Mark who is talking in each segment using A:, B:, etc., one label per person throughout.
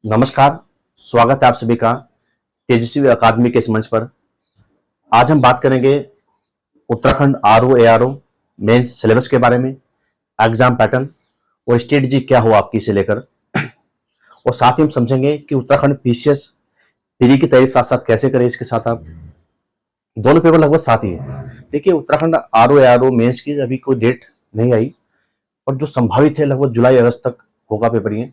A: नमस्कार। स्वागत है आप सभी का तेजस्वी अकादमी के इस मंच पर। आज हम बात करेंगे Uttarakhand RO ARO mains syllabus के बारे में, एग्जाम पैटर्न और स्ट्रेटजी क्या हो आपकी इसे लेकर। और साथ ही हम समझेंगे कि उत्तराखंड पीसीएस पीरी की तैयारी साथ साथ कैसे करें। इसके साथ आप दोनों पेपर लगभग साथ ही है। देखिए, उत्तराखंड आरओ एआरओ मेंस की अभी कोई डेट नहीं आई, और जो संभावित है लगभग जुलाई अगस्त तक होगा पेपर ये,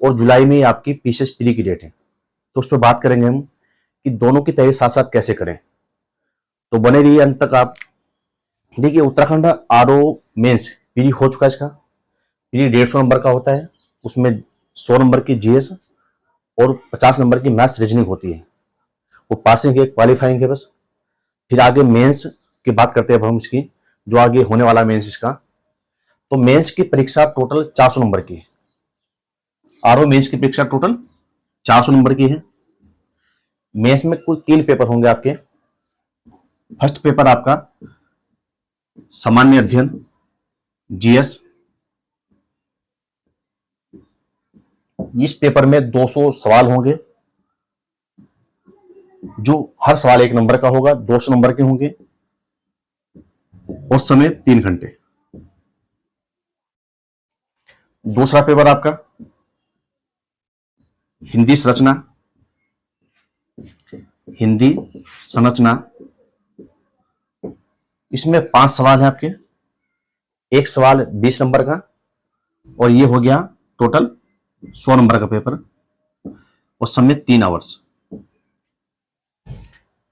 A: और जुलाई में ही आपकी पीसीएस पीरी की डेट है। तो उस पर बात करेंगे हम कि दोनों की तैयारी साथ साथ कैसे करें। तो बने रहिए अंत तक आप। देखिए, उत्तराखंड आरओ मेंस पीरी हो चुका है। इसका पीरी 150 नंबर का होता है। उसमें 100 नंबर की जीएस और 50 नंबर की मैथ्स रीजनिंग होती है। वो पासिंग है, क्वालिफाइंग है बस। फिर आगे मेंस की बात करते हैं अब हम इसकी, जो आगे होने वाला मेंस इसका। तो मेंस की परीक्षा टोटल 400 नंबर की है। आरओ मेंस की परीक्षा टोटल 400 नंबर की है। मेंस में कुल 3 पेपर होंगे आपके। फर्स्ट पेपर आपका सामान्य अध्ययन जीएस। इस पेपर में 200 सवाल होंगे, जो हर सवाल 1 नंबर का होगा। 200 नंबर के होंगे और समय 3 घंटे। दूसरा पेपर आपका हिंदी संरचना। हिंदी संरचना, इसमें 5 सवाल है आपके। एक सवाल 20 नंबर का, और ये हो गया टोटल 100 नंबर का पेपर, और समय 3 आवर्स।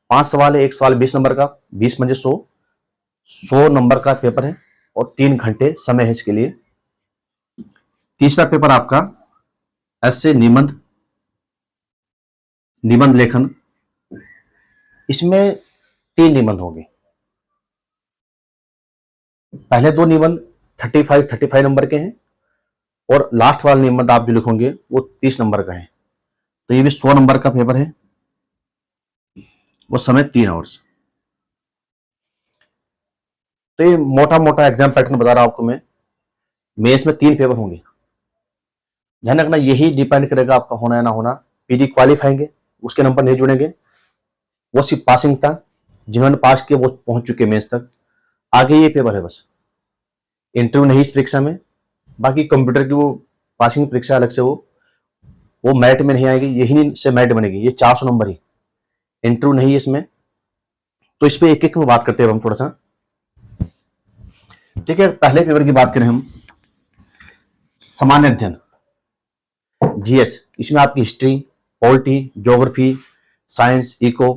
A: 5 सवाल है, एक सवाल 20 नंबर का, 20 में 100 नंबर का पेपर है, और 3 घंटे समय है इसके लिए। तीसरा पेपर आपका ऐसे निबंध लेखन। इसमें 3 निबंध होंगे। पहले 2 निबंध 35 नंबर के हैं, और लास्ट वाला निबंध आप जो लिखोगे वो 30 नंबर का है। तो ये भी 100 नंबर का पेपर है, वो समय 3 आवर्स। तो ये मोटा मोटा एग्जाम पैटर्न बता रहा हूं आपको मैं। मेंस में 3 पेपर होंगे। ध्यान रखना, यही डिपेंड करेगा आपका होना है ना होना। पीडी क्वालिफाइंग है, उसके नंबर नहीं जुड़ेंगे। वो सिर्फ पासिंग था, जिन्होंने पास किया वो पहुंच चुके मेंस तक। आगे ये पेपर है बस, इंटरव्यू नहीं इस परीक्षा में। बाकी कंप्यूटर की वो पासिंग परीक्षा अलग से, वो मेरिट में नहीं आएगी, यही से मेरिट बनेगी। ये 400 नंबर ही, इंटरव्यू नहीं है इसमें। तो इस पे एक एक में बात करते हैं हम थोड़ा सा। देखिए, पहले पेपर की बात करें हम, सामान्य अध्ययन जीएस। इसमें आपकी history, polity, geography, science, eco,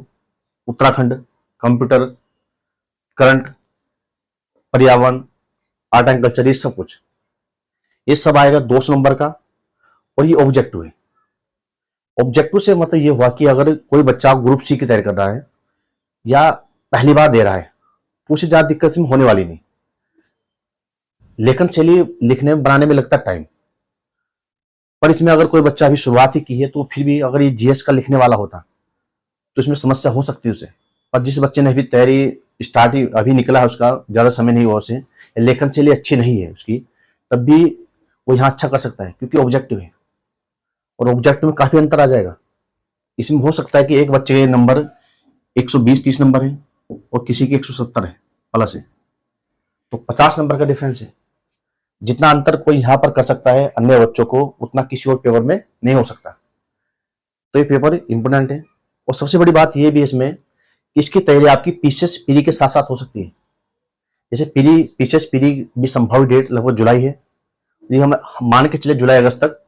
A: Uttarakhand, computer, current, पर्यावरण, आर्ट एंड कल्चर, ये सब कुछ, ये सब आएगा 200 नंबर का। और ये ऑब्जेक्टिव है। ऑब्जेक्टिव से मतलब ये हुआ कि अगर कोई बच्चा ग्रुप सी की तैयारी कर रहा है या पहली बार दे रहा है, तो उसे ज्यादा दिक्कत इसमें होने वाली नहीं। लेखन शैली लिखने में बनाने में लगता है टाइम, पर इसमें अगर कोई बच्चा अभी शुरुआत ही की है, तो फिर भी अगर ये जीएस का लिखने वाला होता तो इसमें समस्या हो सकती है उसे। पर जिस बच्चे ने अभी तैयारी स्टार्ट ही अभी निकला है, उसका ज्यादा समय नहीं हुआ उसे, लेखन शैली अच्छी नहीं है उसकी, तब भी वो यहाँ अच्छा कर सकता है, क्योंकि ऑब्जेक्टिव है। और ऑब्जेक्टिव में काफी अंतर आ जाएगा। इसमें हो सकता है कि एक बच्चे के नंबर 120-30 नंबर है, और किसी के 170 है प्लस है, तो 50 नंबर का डिफरेंस है। जितना अंतर कोई यहाँ पर कर सकता है अन्य बच्चों को, उतना किसी और पेपर में नहीं हो सकता। तो ये पेपर इंपोर्टेंट है। और सबसे बड़ी बात ये भी इसमें, इसकी तैयारी आपकी पीसीएस पीरी के साथ साथ हो सकती है। जैसे पीसीएस पीरी भी संभावित डेट लगभग जुलाई है। ये हम मान के चले जुलाई अगस्त तक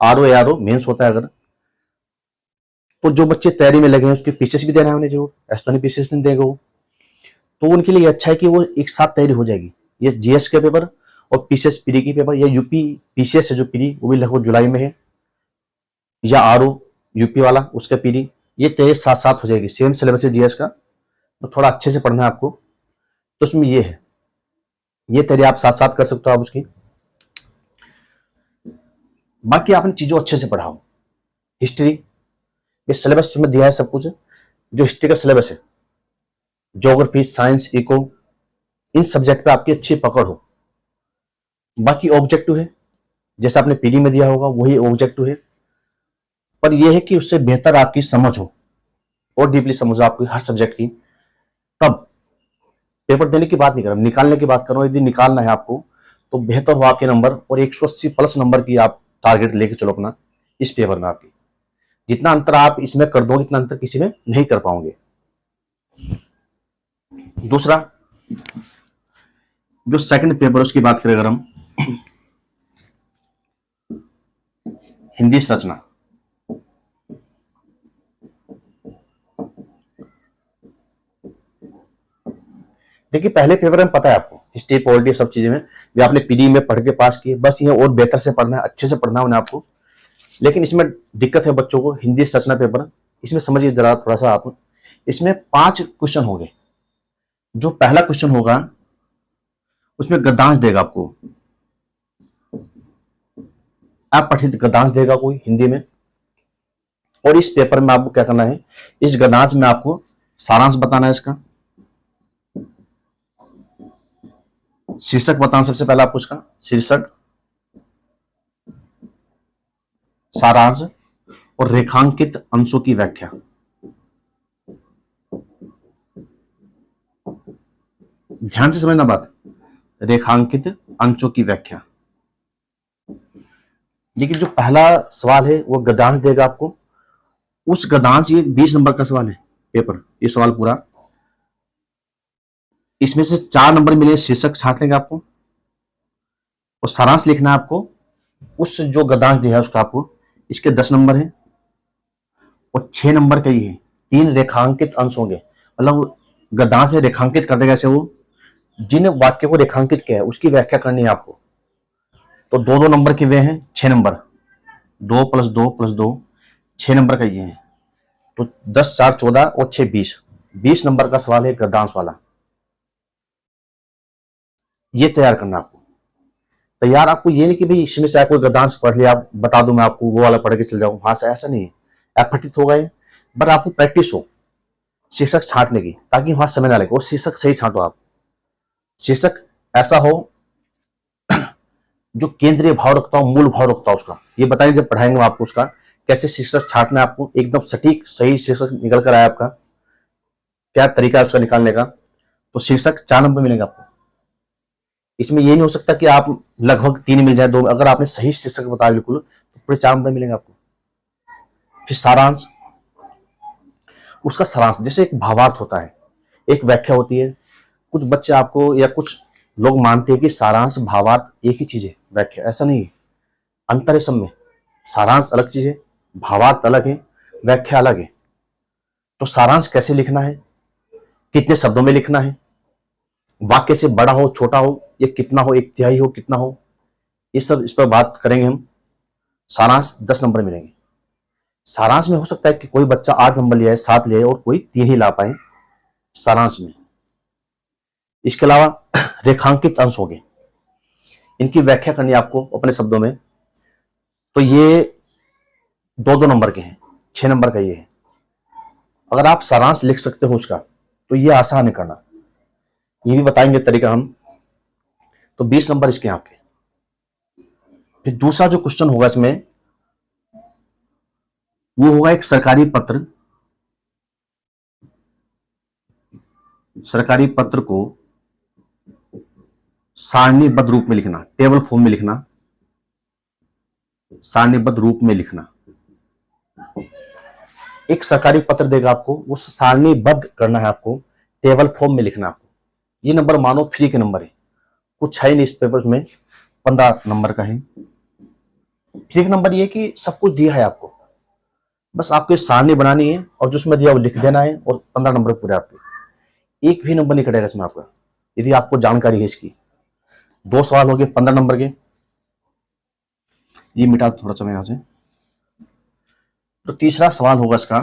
A: आरओ एआरओ मेंस होता है। अगर तो जो बच्चे तैयारी में लगे हैं, उसके पीसीएस भी देना है उन्हें जरूर, ऐसा तो नहीं पीसीएस नहीं देगा वो। तो उनके लिए अच्छा है कि वो एक साथ तैयारी हो जाएगी। ये जीएस के पेपर और पीसीएस पीरी की पेपर, या यूपी पीसीएस है जो पीरी, वो भी लगभग जुलाई में है, या आरओ यूपी वाला उसका पीरी, ये तैयारी साथ साथ हो जाएगी। सेम सिलेबस है जीएस का, तो थोड़ा अच्छे से पढ़ना है आपको। तो उसमें ये है, ये तैयारी आप साथ साथ कर सकते हो आप उसकी। बाकी आपने चीजों अच्छे से पढ़ाओ। हिस्ट्री, ये सिलेबस उसमें दिया है सब कुछ, जो हिस्ट्री का सिलेबस है। ज्योग्राफी, साइंस, इको, इन सब्जेक्ट पे आपकी अच्छी पकड़ हो। बाकी ऑब्जेक्टिव है, जैसा आपने पीडी में दिया होगा वही ऑब्जेक्टिव है। पर यह है कि उससे बेहतर आपकी समझ हो और डीपली समझ हो आपकी हर सब्जेक्ट की, तब पेपर देने की बात नहीं कर रहा, निकालने की बात कर रहा हूं। यदि निकालना है आपको तो बेहतर हो आपके नंबर, और 180 प्लस नंबर की आप टारगेट लेके चलो अपना इस पेपर में। आपकी जितना अंतर आप इसमें कर दोगे इतना अंतर किसी में नहीं कर पाओगे। दूसरा जो सेकंड पेपर उसकी बात करें अगर हम, हिंदी संरचना। देखिए पहले पेपर में पता है आपको हिस्ट्री पॉलिटी सब चीजें में भी आपने पीडी में पढ़ के पास किए, बस ये और बेहतर से पढ़ना है, अच्छे से पढ़ना है उन्हें आपको। लेकिन इसमें दिक्कत है बच्चों को, हिंदी संरचना पेपर इसमें समझिए जरा थोड़ा सा आप। इसमें 5 क्वेश्चन होंगे। जो पहला क्वेश्चन होगा उसमें गद्यांश देगा आपको, अपठित गद्यांश देगा कोई हिंदी में, और इस पेपर में आपको क्या करना है, इस गद्यांश में आपको सारांश बताना है इसका, शीर्षक बताना सबसे पहले आपको इसका शीर्षक, सारांश और रेखांकित अंशों की व्याख्या। ध्यान से समझना बात, रेखांकित अंशों की व्याख्या। लेकिन जो पहला सवाल है वो गद्यांश देगा आपको, उस गद्यांश, ये 20 नंबर का सवाल है पेपर, ये सवाल पूरा, इसमें से 4 नंबर मिले शीर्षक छांट लेंगे आपको, और सारांश लिखना है आपको उस जो गद्यांश दिया है उसका आपको, इसके 10 नंबर है, और 6 नंबर का ये है। 3 रेखांकित अंश होंगे, मतलब गद्यांश में रेखांकित कर देगा, ऐसे वो जिन वाक्य को रेखांकित किया है उसकी व्याख्या करनी है आपको। तो 2-2 नंबर के वे हैं, 6 नंबर, 2 + 2 + 2 6 नंबर का ये है। तो 10 4 14 और 6 20 नंबर का सवाल है गद्यांश वाला। ये तैयार करना आपको। तैयार आपको ये नहीं कि भाई इसमें से आप कोई गद्यांश पढ़ लिया, आप बता दो मैं आपको वो वाला पढ़ के चल जाऊं, वहां से ऐसा नहीं है। अपठित हो गए, बट आपको प्रैक्टिस हो शीर्षक छांटने की, ताकि वहां समय ना लगे, वो शीर्षक सही छांटो आप। शीर्षक ऐसा हो जो केंद्रीय भाव रखता हो, मूल भाव रखता हो उसका। ये बताएंगे जब पढ़ाएंगे आपको उसका कैसे शीर्षक छांटना है, आपको एकदम सटीक सही शीर्षक निकल कर आया आपका, क्या तरीका है उसका निकालने का। तो शीर्षक 4 नंबर मिलेगा आपको। इसमें ये नहीं हो सकता कि आप लगभग 3 मिल जाए, 2, अगर आपने सही शीर्षक बताया बिल्कुल तो पूरे 4 नंबर मिलेंगे आपको। फिर सारांश, उसका सारांश जैसे एक भावार्थ होता है, एक व्याख्या होती है। कुछ बच्चे आपको या कुछ लोग मानते हैं कि सारांश भावार्थ एक ही चीज है, व्याख्या ऐसा नहीं है, अंतर है सब में। सारांश अलग चीज है, भावार्थ अलग है, व्याख्या अलग है। तो सारांश कैसे लिखना है, कितने शब्दों में लिखना है, वाक्य से बड़ा हो छोटा हो, या कितना हो, 1/3 हो कितना हो, ये सब इस पर बात करेंगे हम। सारांश 10 नंबर मिलेंगे। सारांश में हो सकता है कि कोई बच्चा 8 नंबर लिया है, 7 लिया है, और कोई 3 ही ला पाए सारांश में। इसके अलावा रेखांकित अंश हो गए, इनकी व्याख्या करनी है आपको अपने शब्दों में। तो ये 2-2 नंबर के हैं, 6 नंबर का ये है। अगर आप सारांश लिख सकते हो उसका तो ये आसान है करना, ये भी बताएंगे तरीका हम। तो 20 नंबर इसके आपके। फिर दूसरा जो क्वेश्चन होगा इसमें वो होगा एक सरकारी पत्र, सरकारी पत्र को सारणीबद्ध रूप में लिखना, टेबल फॉर्म में लिखना, सारणीबद्ध रूप में लिखना। एक सरकारी पत्र देगा आपको, वो सारणीबद्ध करना है आपको, टेबल फॉर्म में लिखना आपको। ये नंबर मानो फ्री के नंबर है, कुछ है नहीं इस पेपर में, 15 नंबर का है। फ्री का नंबर ये कि सब कुछ दिया है आपको, बस आपको सारणी बनानी है और जो उसमें दिया वो लिख देना है, और 15 नंबर पूरे आपके। एक भी नंबर नहीं कटेगा इसमें आपका, यदि आपको जानकारी है इसकी। 2 सवाल हो गए 15 नंबर के। ये मिटा थोड़ा सा मैं यहां से। तो तीसरा सवाल होगा इसका,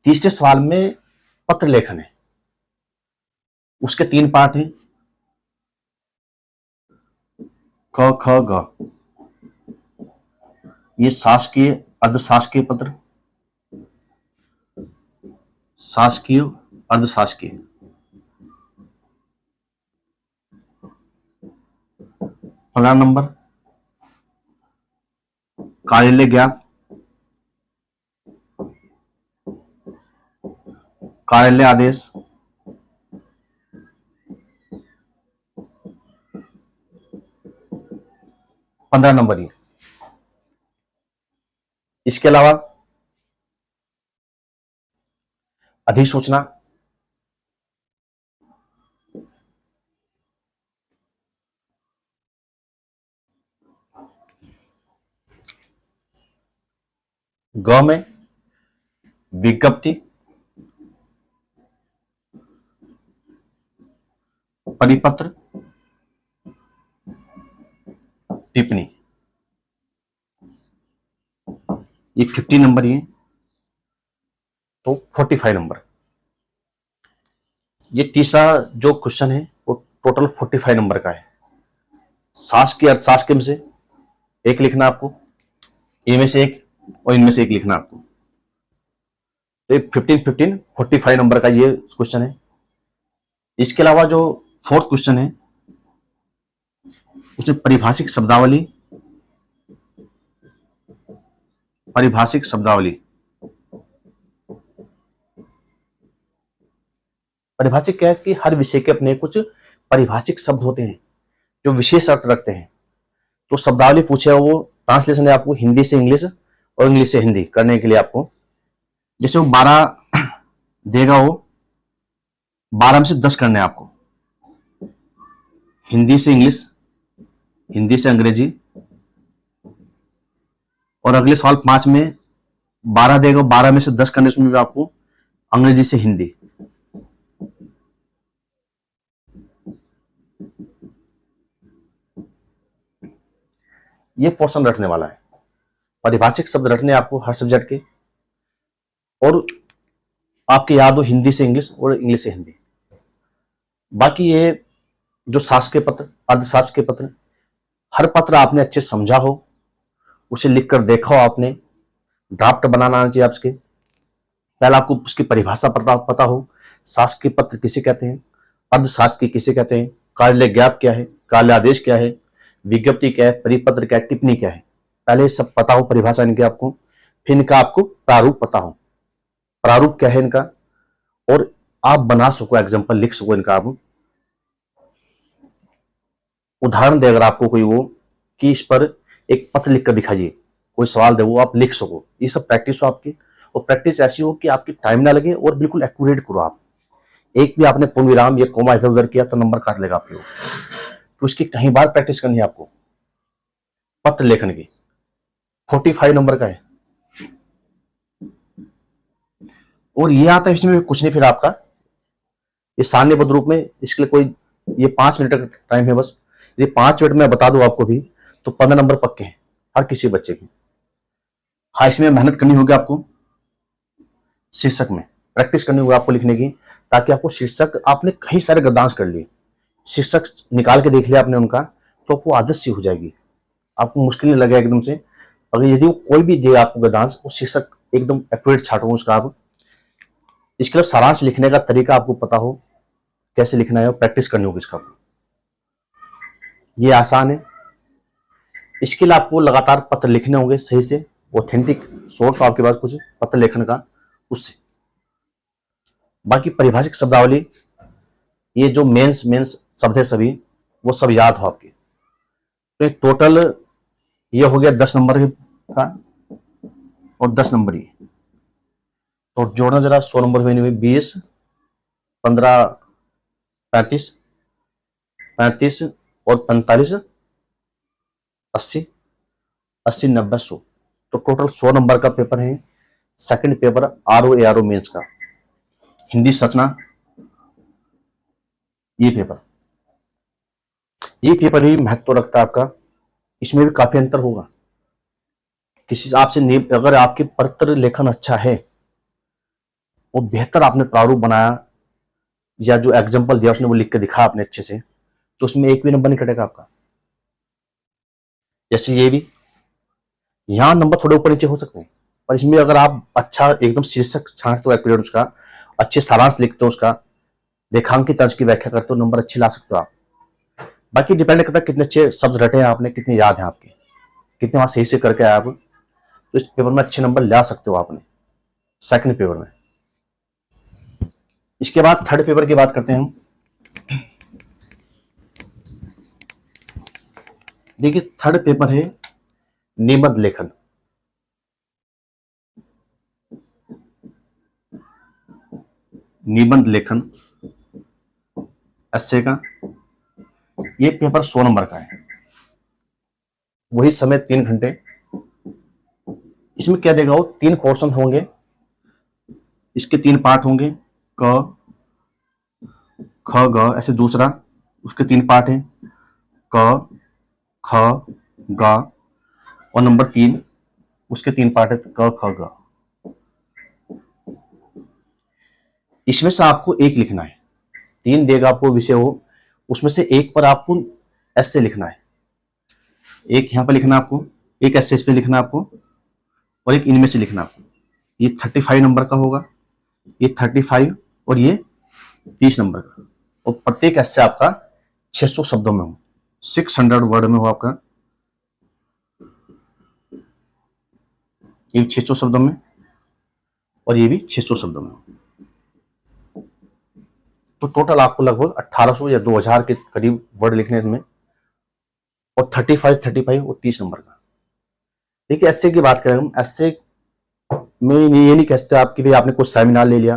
A: तीसरे सवाल में पत्र लेखन है, उसके 3 पार्ट हैं, क ख ग। ये शासकीय, अर्धशासकीय पत्र, शासकीय, अर्धशासकीय। 15 नंबर। कार्यालय ज्ञाप, कार्यालय आदेश, पंद्रह नंबर ये। इसके अलावा अधिसूचना, ग में विज्ञप्ति, परिपत्र, टिप्पणी, ये 50 नंबर ये, तो 45 नंबर। ये तीसरा जो क्वेश्चन है वो टोटल 45 नंबर का है। शासकीय अर्थशास्त्र में से एक लिखना आपको, इनमें से एक और इनमें से एक लिखना आपको। तो 15 45 नंबर का ये क्वेश्चन है। इसके अलावा जो फोर्थ क्वेश्चन है उसमें परिभाषिक शब्दावली, परिभाषिक शब्दावली, परिभाषिक क्या है कि हर विषय के अपने कुछ परिभाषिक शब्द होते हैं जो विशेष अर्थ रखते हैं। तो शब्दावली पूछे वो ट्रांसलेशन है आपको हिंदी से इंग्लिश और इंग्लिश से हिंदी करने के लिए आपको, जैसे वो 12 देगा, वो 12 में से 10 करने हैं आपको, हिंदी से इंग्लिश, हिंदी से अंग्रेजी, और अगले सवाल 5 में 12 देगा, 12 में से 10 करने, उसमें भी आपको अंग्रेजी से हिंदी। ये पोर्शन रटने वाला है, परिभाषिक शब्द रटने आपको हर सब्जेक्ट के, और आपके याद हो हिंदी से इंग्लिश और इंग्लिश से हिंदी। बाकी ये जो शासकीय पत्र, अर्धशासकीय पत्र, हर पत्र आपने अच्छे समझा हो, उसे लिखकर देखा हो आपने, ड्राफ्ट बनाना आना चाहिए आपके। पहले आपको उसकी परिभाषा पता हो, शासकीय पत्र किसे कहते हैं, अर्धशासकीय किसे कहते हैं, कार्यालय ज्ञाप क्या है, कार्यालय आदेश क्या है, विज्ञप्ति क्या है, परिपत्र क्या है, टिप्पणी क्या है। पहले सब पता हो परिभाषा इनकी आपको, फिर इनका आपको प्रारूप पता हो, प्रारूप क्या है इनका, और आप बना सको, एग्जाम्पल लिख सको इनका। आप उदाहरण दे अगर आपको कोई वो कि इस पर एक पत्र लिखकर दिखाइए, कोई सवाल दे वो आप लिख सको, ये सब प्रैक्टिस हो आपकी। और प्रैक्टिस ऐसी हो कि आपकी टाइम ना लगे और बिल्कुल एक्यूरेट करो आप। एक भी आपने पूर्ण विराम या कोमा इधर उधर किया तो नंबर काट लेगा आपके। तो इसकी कहीं बार प्रैक्टिस करनी है आपको पत्र लेखन की। 45 नंबर का है और ये आता है इसमें कुछ नहीं, फिर आपका ये सारणीबद्ध रूप में, इसके लिए कोई ये 5 मिनट का टाइम है बस। यदि 5 मिनट में बता दूं आपको भी तो 15 नंबर पक्के हैं हर किसी बच्चे के। हाँ, इसमें मेहनत करनी होगी आपको, शीर्षक में प्रैक्टिस करनी होगी आपको लिखने की, ताकि आपको शीर्षक, आपने कई सारे गद्यांश कर लिए, शीर्षक निकाल के देख लिया आपने उनका, तो आपको आदत सी हो जाएगी, आपको मुश्किल नहीं लगेगा एकदम से। अगर यदि वो कोई भी दे आपको गद्यांश, वो शीर्षक एकदम एक्यूरेट छाटो उसका आप। इसके लिए सारांश लिखने का तरीका आपको पता हो कैसे लिखना है, और प्रैक्टिस करनी होगी इसका। ये आसान है। इसके लिए आपको लगातार पत्र लिखने होंगे सही से, ऑथेंटिक सोर्स आपके पास कुछ पत्र लेखन का, उससे। बाकी परिभाषिक शब्दावली, ये जो मेंस शब्द है सभी, वो सब याद हो आपके। तो टोटल ये हो गया 10 नंबर का और 10 नंबर ये, तो जोड़ना जरा 100 नंबर हुए 20, 15, 35, 35 और 45, 80, 80, 90, 100, तो टोटल 100 नंबर का पेपर है। सेकंड पेपर RO मेंस का, हिंदी संरचना, ये पेपर भी महत्व रखता है आपका। इसमें भी काफी अंतर होगा। किसी से आपसे अगर आपके पत्र लेखन अच्छा है और बेहतर आपने प्रारूप बनाया या जो एग्जाम्पल दिया उसने वो लिख के दिखा आपने अच्छे से, तो उसमें एक भी नंबर नहीं कटेगा आपका। जैसे ये भी, यहां नंबर थोड़े ऊपर नीचे हो सकते हैं, पर इसमें अगर आप अच्छा एकदम शीर्षक छांटते हो एक्यूरेट उसका, अच्छे सारांश लिखते हो उसका, रेखांकित तर्ज की व्याख्या करते हो, नंबर अच्छे ला सकते हो आप। बाकी डिपेंड करता है कितने अच्छे शब्द रटे हैं आपने, कितने याद हैं आपके, कितने वहां सही से करके आए आप। तो इस पेपर में अच्छे नंबर ला सकते हो आपने सेकंड पेपर में। इसके बाद थर्ड पेपर की बात करते हैं हम। देखिए थर्ड पेपर है निबंध लेखन। निबंध लेखन एस्से का, ये पेपर 100 नंबर का है। वही समय 3 घंटे। इसमें क्या देगा वो 3 पोर्शन होंगे, इसके 3 पार्ट होंगे, क ख ग, ऐसे दूसरा उसके 3 पार्ट हैं, क ख ग, और नंबर 3 उसके 3 पार्ट है, क ख ग। इसमें से आपको एक लिखना है। 3 देगा आपको विषय हो, उसमें से एक पर आपको ऐसे लिखना है। एक यहां पर लिखना आपको, एक ऐसे इस पे लिखना आपको, और एक इनमें से लिखना आपको। ये 35 नंबर का होगा, ये 35 और ये 30 नंबर का। और प्रत्येक ऐसे आपका 600 शब्दों में हो, 600 वर्ड में हो आपका, ये 600 शब्दों में और ये भी 600 शब्दों में हो। तो टोटल आपको लगभग 1800 या 2000 के करीब वर्ड लिखने इसमें, और 35 और 30 नंबर का। देखिए एस्से की बात करें हम, एस्से में ये नहीं कहते आपकी भाई आपने कुछ सेमिनार ले लिया,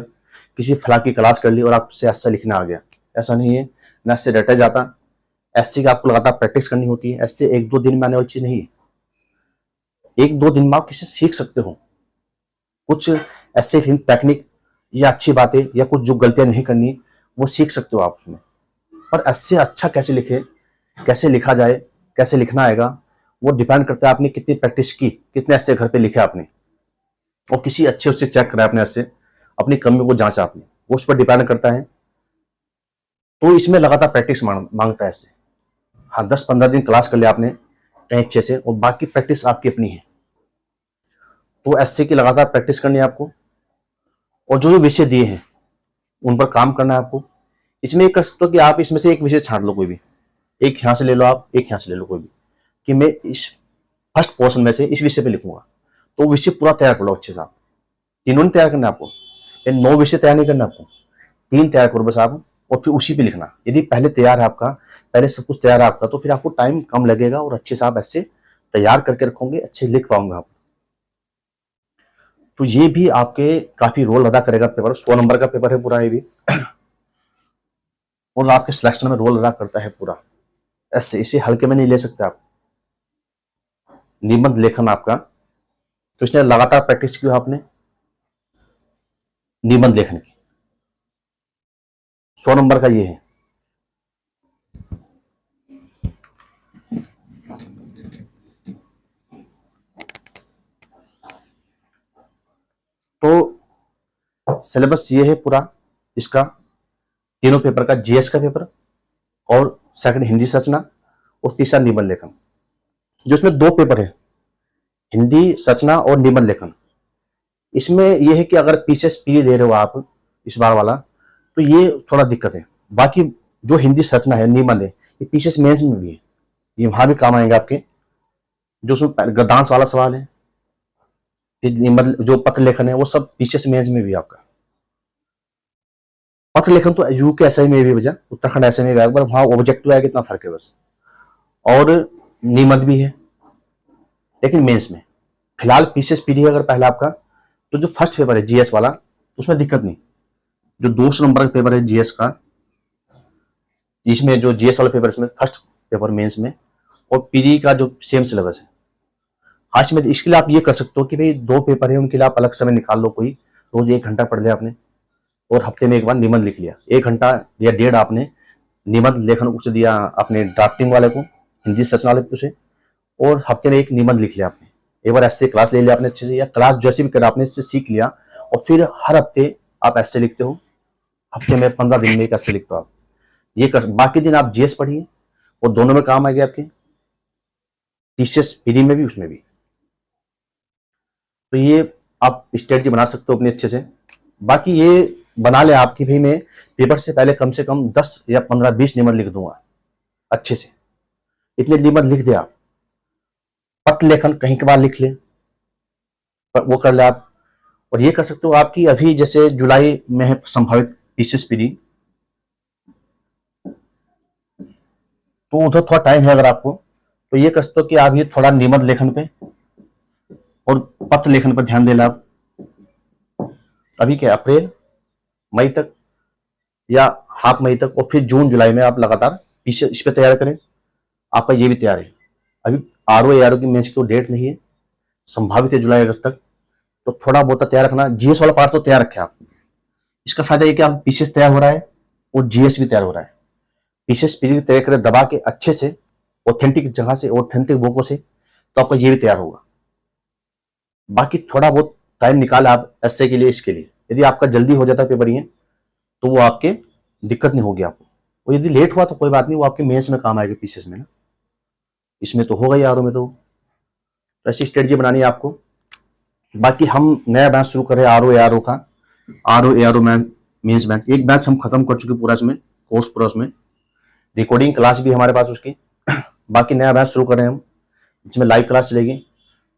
A: किसी फला की क्लास कर ली और आपसे एस्से लिखना आ गया, ऐसा नहीं है। न एस्से रटा जाता, एस्से की आपको लगातार प्रैक्टिस करनी होती है। एस्से 1-2 दिन में आने वाली चीज नहीं है। 1-2 दिन में आप किसी सीख सकते हो कुछ ऐसे टेक्निक या अच्छी बातें, या कुछ जो गलतियां नहीं करनी वो सीख सकते हो आप उसमें। पर ऐसे अच्छा कैसे लिखे, कैसे लिखा जाए, कैसे लिखना आएगा, वो डिपेंड करता है आपने कितनी प्रैक्टिस की, कितने ऐसे घर पे लिखे आपने, और किसी अच्छे उससे चेक करा आपने, ऐसे अपनी कमी को जांचा आपने, वो उस पर डिपेंड करता है। तो इसमें लगातार प्रैक्टिस मांगता है ऐसे। हाँ 10-15 दिन क्लास कर लिया आपने कहीं अच्छे से, और बाकी प्रैक्टिस आपकी अपनी है। तो ऐसे की लगातार प्रैक्टिस करनी है आपको, और जो जो विषय दिए हैं उन पर काम करना है आपको। इसमें एक कर सकते हो कि आप इसमें से एक विषय छांट लो, कोई भी एक यहाँ से ले लो, आप एक यहाँ से ले लो कोई भी, कि मैं इस फर्स्ट पोर्शन में से इस विषय पे लिखूंगा। तो विषय पूरा तैयार कर लो अच्छे से। आप तीनों नहीं तैयार करना आपको, 9 विषय तैयार नहीं करना आपको, 3 तैयार करो बस आप, और फिर उसी पे लिखना। यदि पहले तैयार है आपका, पहले सब कुछ तैयार है आपका, तो फिर आपको टाइम कम लगेगा और अच्छे से आप ऐसे तैयार करके रखोगे, अच्छे लिख पाओगे आप। तो ये भी आपके काफी रोल अदा करेगा पेपर। 100 नंबर का पेपर है पूरा ये भी, और आपके सिलेक्शन में रोल अदा करता है पूरा। ऐसे इसे हल्के में नहीं ले सकते आप। निबंध लेखन आपका, तो इसने लगातार प्रैक्टिस की आपने निबंध लेखन की। 100 नंबर का ये है। तो सिलेबस ये है पूरा इसका, तीनों पेपर का, जीएस का पेपर, और सेकंड हिंदी रचना, और तीसरा निबंध लेखन। जो इसमें 2 पेपर है, हिंदी रचना और निबंध लेखन। इसमें यह है कि अगर पीसीएस पी ले रहे हो आप इस बार वाला, तो ये थोड़ा दिक्कत है। बाकी जो हिंदी रचना है, निबंध है, ये पीसीएस मेंस में भी है, ये वहां भी काम आएंगे आपके। जो उसमें गद्यांश वाला सवाल है, निबंध जो पत्र लेखन है, वो सब पीसीएस मेंस में भी आपका। पत्र लेखन तो यूके एसआई में भी बजा, उत्तराखंड एसआई में भी, पर वहां ऑब्जेक्टिव है, कितना फर्क है बस। और निबंध भी है लेकिन मेंस में। फिलहाल पीसीएस पीडी अगर पहला आपका, तो जो फर्स्ट पेपर है जीएस वाला, उसमें दिक्कत नहीं। जो 200 नंबर का पेपर है जीएस का, इसमें जो जीएस वाला पेपर, इसमें फर्स्ट पेपर मेंस में, और पीडी का जो सेम सिलेबस है। आज में इसके लिए आप ये कर सकते हो कि भाई 2 पेपर है, उनके लिए आप अलग समय निकाल लो, कोई रोज 1 घंटा पढ़ लिया आपने, और हफ्ते में एक बार निबंध लिख लिया। 1 घंटा या 1.5 आपने निबंध लेखन उसे दिया अपने ड्राफ्टिंग वाले को, हिंदी रचना वाले को उसे, और हफ्ते में एक निबंध लिख लिया आपने। एक बार ऐसे क्लास ले लिया आपने अच्छे से, या क्लास जैसे भी करा आपने, इससे सीख लिया, और फिर हर हफ्ते आप ऐसे लिखते हो, हफ्ते में 15 दिन में एक ऐसे लिखते हो आप। ये कर, बाकी दिन आप जीएस पढ़िए, और दोनों में काम आएगा आपके, टीसीएस पीडी में भी, उसमें भी। तो ये आप स्ट्रेटजी बना सकते हो अपने अच्छे से। बाकी ये बना ले आपकी भाई, मैं पेपर से पहले कम से कम 10 या 15-20 निबंध लिख दूंगा अच्छे से। इतने निबंध लिख दे आप। पत्र लेखन कहीं के बाद लिख ले, वो कर ले आप। और ये कर सकते हो आपकी अभी जैसे जुलाई में है संभावित पीसीएस पीडी, तो उधर थोड़ा टाइम है अगर आपको, तो ये कर सकते हो कि आप ये थोड़ा निबंध लेखन पे और पत्र लेखन पर ध्यान देना आप। अभी क्या अप्रैल मई तक या हाफ मई तक, और फिर जून जुलाई में आप लगातार इस पे तैयार करें। आपका ये भी तैयार है। अभी आरओ की मेंस की डेट नहीं है, संभावित है जुलाई अगस्त तक, तो थोड़ा बहुत तैयार रखना। जीएस वाला पार्ट तो तैयार रखें आप। इसका फायदा ये कि आप पीसीएस तैयार हो रहा है और जीएस भी तैयार हो रहा है। पीसीएस पीडी तैयार करें दबा के अच्छे से, ऑथेंटिक जगह से, ऑथेंटिक बुकों से, तो आपका ये भी तैयार होगा। बाकी थोड़ा बहुत टाइम निकाल आप एसए के लिए, इसके लिए यदि आपका जल्दी हो जाता है पेपर ये, तो वो आपके दिक्कत नहीं होगी आपको। और यदि लेट हुआ तो कोई बात नहीं, वो आपके मेंस में काम आएगा पीसीएस में ना। इसमें तो होगा ही, आरओ में तो ऐसी स्ट्रेटजी बनानी है आपको। बाकी हम नया बैच शुरू कर रहे हैं आरओ एआरओ का, आरओ एआरओ मेंस बैच। एक बैच हम खत्म कर चुके पूरा, इसमें कोर्स पूरा, उसमें रिकॉर्डिंग क्लास भी हमारे पास उसकी। बाकी नया बैच शुरू कर रहे हैं हम, जिसमें लाइव क्लास चलेगी।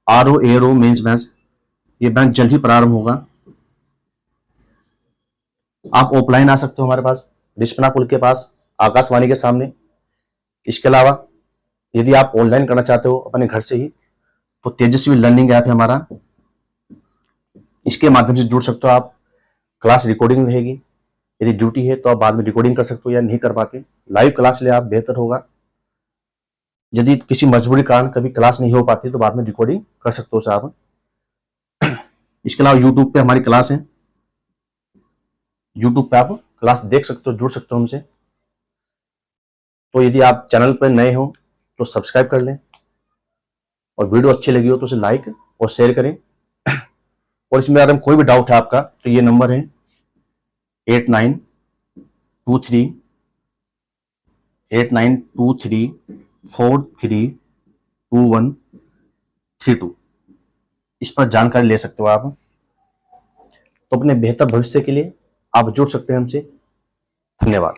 A: आरओ एआरओ मेंस बैच, ये बैच जल्द ही प्रारंभ होगा। आप ऑफलाइन आ सकते हो हमारे पास, रिस्पना पुल के पास, आकाशवाणी के सामने। इसके अलावा यदि आप ऑनलाइन करना चाहते हो अपने घर से ही, तो तेजस्वी लर्निंग ऐप है हमारा, इसके माध्यम से जुड़ सकते हो आप। क्लास रिकॉर्डिंग रहेगी, यदि ड्यूटी है तो आप बाद में रिकॉर्डिंग कर सकते हो, या नहीं कर पाते लाइव क्लास ले आप, बेहतर होगा। यदि किसी मजबूरी कारण कभी क्लास नहीं हो पाती तो बाद में रिकॉर्डिंग कर सकते हो उसे आप। इसके अलावा यूट्यूब पे हमारी क्लास है, यूट्यूब पे आप क्लास देख सकते हो, जुड़ सकते हो हमसे। तो यदि आप चैनल पर नए हो तो सब्सक्राइब कर लें, और वीडियो अच्छी लगी हो तो उसे लाइक और शेयर करें। और इसमें अगर कोई भी डाउट है आपका तो ये नंबर है 8923432132। इस पर जानकारी ले सकते हो आप। तो अपने बेहतर भविष्य के लिए आप जुड़ सकते हैं हमसे। धन्यवाद।